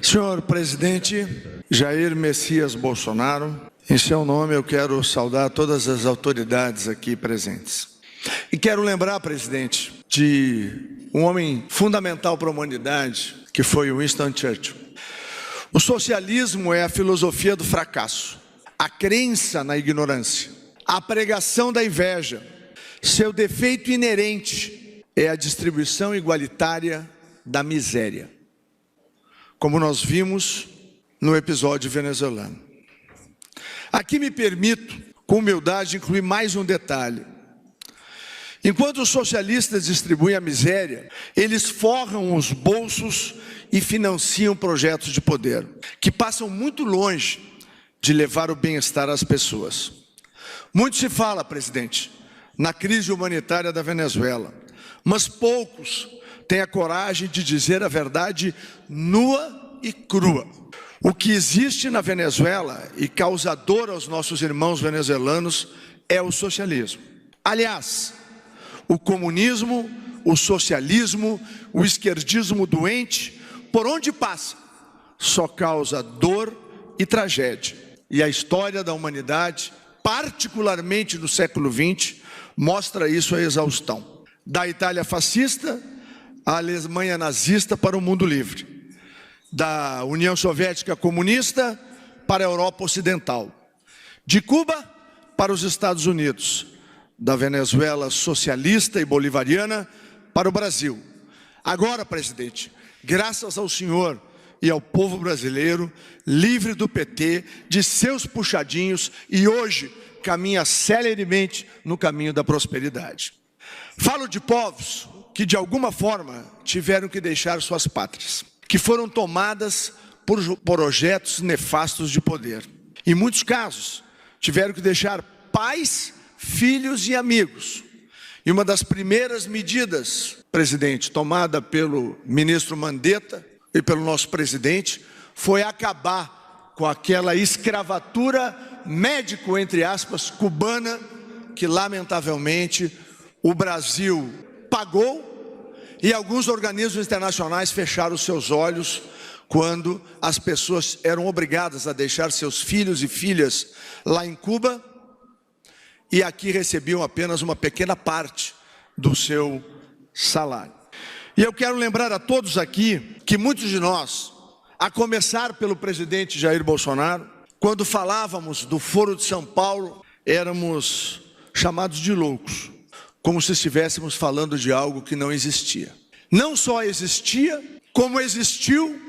Senhor presidente Jair Messias Bolsonaro, em seu nome eu quero saudar todas as autoridades aqui presentes. E quero lembrar, presidente, de um homem fundamental para a humanidade, que foi Winston Churchill. O socialismo é a filosofia do fracasso, a crença na ignorância, a pregação da inveja. Seu defeito inerente é a distribuição igualitária da miséria, como nós vimos no episódio venezuelano. Aqui me permito, com humildade, incluir mais um detalhe. Enquanto os socialistas distribuem a miséria, eles forram os bolsos e financiam projetos de poder, que passam muito longe de levar o bem-estar às pessoas. Muito se fala, presidente, na crise humanitária da Venezuela, mas poucos têm a coragem de dizer a verdade nua e crua. O que existe na Venezuela e causa dor aos nossos irmãos venezuelanos é o socialismo. Aliás, o comunismo, o socialismo, o esquerdismo doente, por onde passa, só causa dor e tragédia. E a história da humanidade, particularmente no século XX, mostra isso à exaustão. Da Itália fascista à Alemanha nazista para o mundo livre. Da União Soviética comunista para a Europa Ocidental. De Cuba para os Estados Unidos. Da Venezuela socialista e bolivariana para o Brasil. Agora, presidente, graças ao senhor e ao povo brasileiro, livre do PT, de seus puxadinhos, e hoje caminha celeremente no caminho da prosperidade. Falo de povos que de alguma forma tiveram que deixar suas pátrias, que foram tomadas por projetos nefastos de poder. Em muitos casos, tiveram que deixar pais, filhos e amigos. E uma das primeiras medidas, presidente, tomada pelo ministro Mandetta e pelo nosso presidente, foi acabar com aquela escravatura médico, entre aspas, cubana, que lamentavelmente o Brasil pagou e alguns organismos internacionais fecharam seus olhos quando as pessoas eram obrigadas a deixar seus filhos e filhas lá em Cuba e aqui recebiam apenas uma pequena parte do seu salário. E eu quero lembrar a todos aqui que muitos de nós, a começar pelo presidente Jair Bolsonaro, quando falávamos do Foro de São Paulo, éramos chamados de loucos, como se estivéssemos falando de algo que não existia. Não só existia, como existiu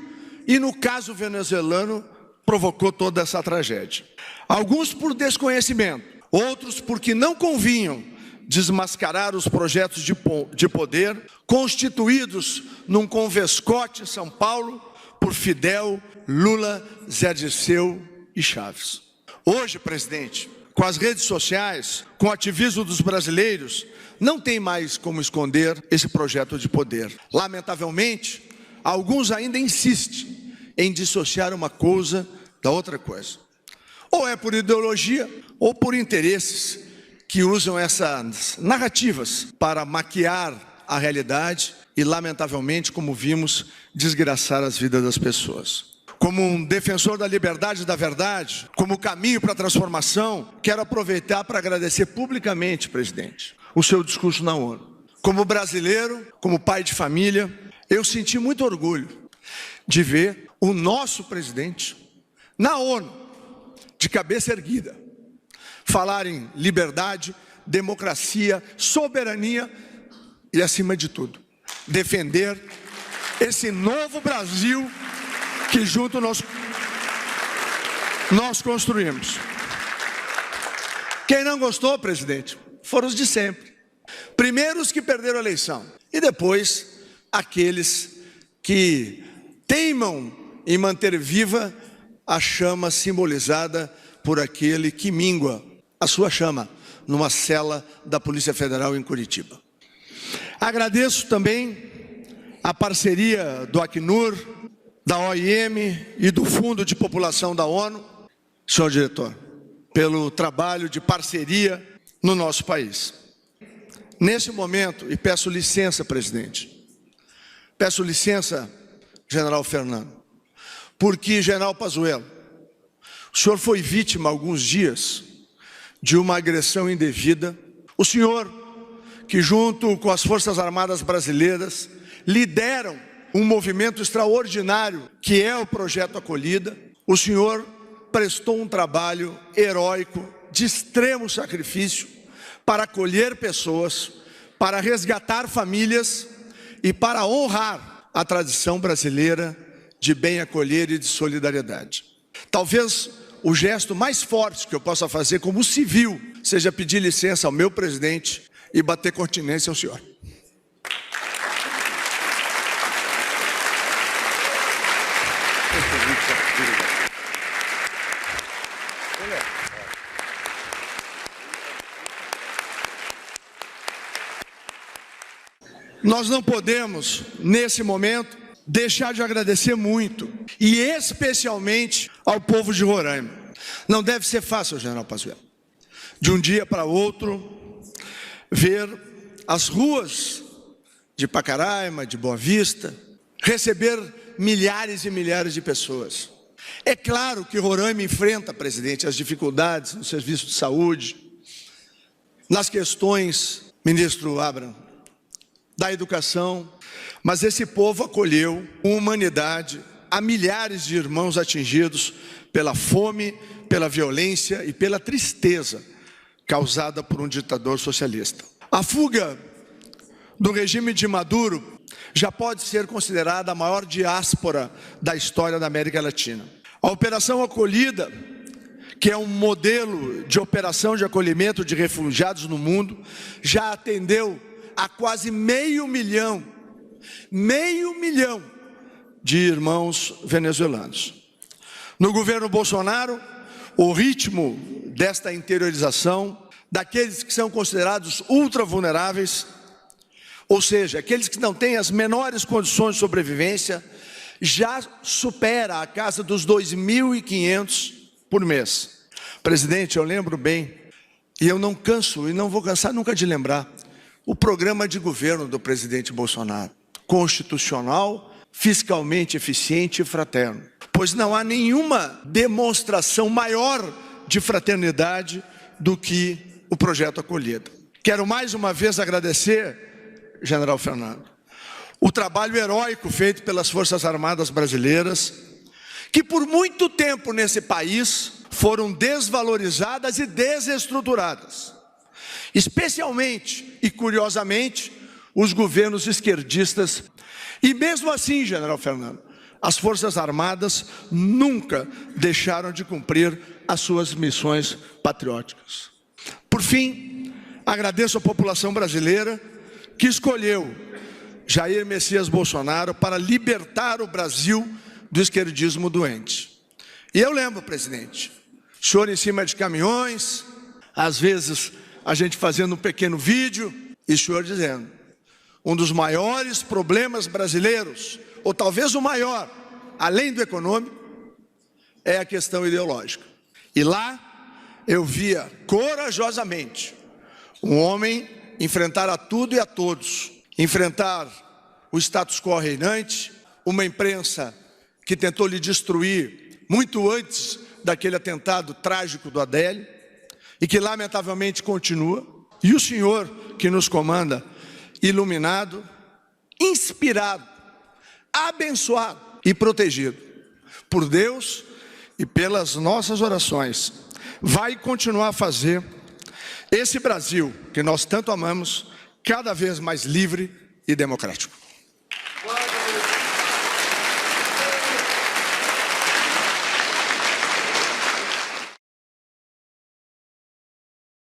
e no caso venezuelano provocou toda essa tragédia. Alguns por desconhecimento, outros porque não convinham desmascarar os projetos de poder constituídos num convescote em São Paulo por Fidel, Lula, Zé Dirceu e Chaves. Hoje, presidente, com as redes sociais, com o ativismo dos brasileiros, não tem mais como esconder esse projeto de poder. Lamentavelmente, alguns ainda insistem em dissociar uma coisa da outra coisa. Ou é por ideologia, ou por interesses que usam essas narrativas para maquiar a realidade e, lamentavelmente, como vimos, desgraçar as vidas das pessoas. Como um defensor da liberdade e da verdade, como caminho para a transformação, quero aproveitar para agradecer publicamente, presidente, o seu discurso na ONU. Como brasileiro, como pai de família, eu senti muito orgulho de ver o nosso presidente na ONU, de cabeça erguida, falar em liberdade, democracia, soberania e, acima de tudo, defender esse novo Brasil que junto nós construímos. Quem não gostou, presidente, foram os de sempre. Primeiro os que perderam a eleição e depois aqueles que teimam em manter viva a chama simbolizada por aquele que mingua a sua chama numa cela da Polícia Federal em Curitiba. Agradeço também a parceria do Acnur, da OIM e do Fundo de População da ONU, senhor diretor, pelo trabalho de parceria no nosso país. Nesse momento, e peço licença, presidente, peço licença, general Fernando, Porque, General Pazuello, o senhor foi vítima há alguns dias de uma agressão indevida. O senhor, que junto com as Forças Armadas Brasileiras lideram um movimento extraordinário que é o Projeto Acolhida, o senhor prestou um trabalho heróico, de extremo sacrifício, para acolher pessoas, para resgatar famílias e para honrar a tradição brasileira de bem acolher e de solidariedade. Talvez o gesto mais forte que eu possa fazer como civil seja pedir licença ao meu presidente e bater continência ao senhor. Nós não podemos, nesse momento, deixar de agradecer muito, e especialmente ao povo de Roraima. Não deve ser fácil, General Pazuello, de um dia para outro, ver as ruas de Pacaraima, de Boa Vista, receber milhares e milhares de pessoas. É claro que Roraima enfrenta, presidente, as dificuldades no serviço de saúde, nas questões, ministro Abraham, da educação, mas esse povo acolheu com humanidade a milhares de irmãos atingidos pela fome, pela violência e pela tristeza causada por um ditador socialista. A fuga do regime de Maduro já pode ser considerada a maior diáspora da história da América Latina. A Operação Acolhida, que é um modelo de operação de acolhimento de refugiados no mundo, já atendeu a quase meio milhão de irmãos venezuelanos. No governo Bolsonaro, o ritmo desta interiorização daqueles que são considerados ultra vulneráveis, ou seja, aqueles que não têm as menores condições de sobrevivência, já supera a casa dos 2.500 por mês. Presidente, eu lembro bem, e eu não canso e não vou cansar nunca de lembrar, o programa de governo do presidente Bolsonaro, constitucional, fiscalmente eficiente e fraterno. Pois não há nenhuma demonstração maior de fraternidade do que o Projeto Acolhida. Quero mais uma vez agradecer, General Fernando, o trabalho heróico feito pelas Forças Armadas Brasileiras, que por muito tempo nesse país foram desvalorizadas e desestruturadas. Especialmente e curiosamente, os governos esquerdistas. E mesmo assim, General Fernando, as Forças Armadas nunca deixaram de cumprir as suas missões patrióticas. Por fim, agradeço à população brasileira que escolheu Jair Messias Bolsonaro para libertar o Brasil do esquerdismo doente. E eu lembro, presidente, o senhor em cima de caminhões, às vezes a gente fazendo um pequeno vídeo, e o senhor dizendo, um dos maiores problemas brasileiros, ou talvez o maior, além do econômico, é a questão ideológica. E lá eu via corajosamente um homem enfrentar a tudo e a todos, enfrentar o status quo reinante, uma imprensa que tentou lhe destruir muito antes daquele atentado trágico do Adélio, e que lamentavelmente continua, e o senhor que nos comanda, iluminado, inspirado, abençoado e protegido por Deus e pelas nossas orações, vai continuar a fazer esse Brasil que nós tanto amamos, cada vez mais livre e democrático.